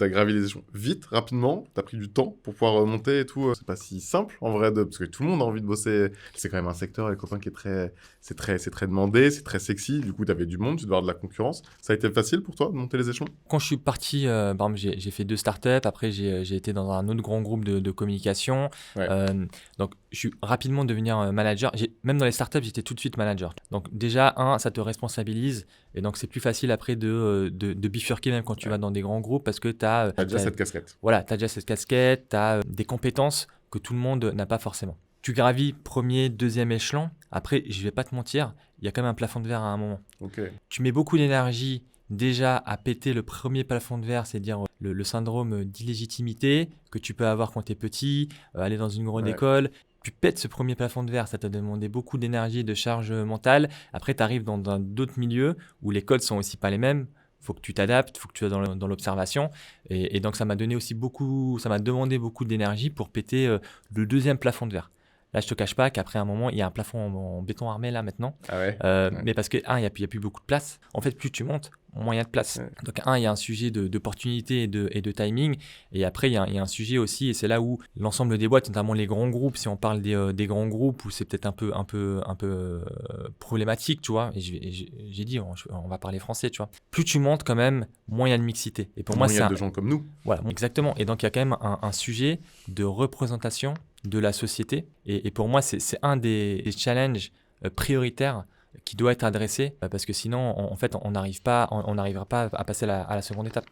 tu as gravi les échelons vite, rapidement, tu as pris du temps pour pouvoir monter et tout. C'est pas si simple en vrai, parce que tout le monde a envie de bosser. C'est quand même un secteur, les copains, qui est c'est très demandé, c'est très sexy. Du coup, tu avais du monde, tu devais avoir de la concurrence. Ça a été facile pour toi de monter les échelons? Quand je suis parti, par exemple, j'ai fait 2 startups. Après, j'ai été dans un autre grand groupe de communication. Ouais. Donc, je suis rapidement devenir manager. Même dans les startups, j'étais tout de suite manager. Donc, déjà, ça te responsabilise. Et donc, c'est plus facile après de bifurquer même quand tu vas dans des grands groupes parce que tu as T'as déjà cette casquette. voilà, déjà cette casquette, tu as des compétences que tout le monde n'a pas forcément. Tu gravis premier, deuxième échelon. Après, je vais pas te mentir, il y a quand même un plafond de verre à un moment. Ok. Tu mets beaucoup d'énergie déjà à péter le premier plafond de verre, c'est-à-dire le syndrome d'illégitimité que tu peux avoir quand tu es petit, aller dans une grande Ouais. école. Tu pètes ce premier plafond de verre, ça t'a demandé beaucoup d'énergie et de charge mentale. Après, tu arrives dans d'autres milieux où les codes sont aussi pas les mêmes. Il faut que tu t'adaptes, il faut que tu sois dans l'observation. Et donc, ça m'a donné aussi ça m'a demandé beaucoup d'énergie pour péter le deuxième plafond de verre. Là, je te cache pas qu'après un moment, il y a un plafond en béton armé là maintenant. Ah ouais. Mais parce que, il n'y a plus beaucoup de place. En fait, plus tu montes, moins il y a de place. Ouais. Donc, il y a un sujet d'opportunité et de timing. Et après, il y a un sujet aussi, et c'est là où l'ensemble des boîtes, notamment les grands groupes, si on parle des grands groupes, où c'est peut-être un peu problématique, tu vois. Et j'ai dit, on va parler français, tu vois. Plus tu montes quand même, moins il y a de mixité. Et pour moi, Il y c'est a de gens comme nous. voilà, exactement. Et donc, il y a quand même un sujet de représentation de la société. Et pour moi, c'est un des challenges prioritaires qui doit être adressé parce que sinon, en fait, on n'arrivera pas à passer à la seconde étape.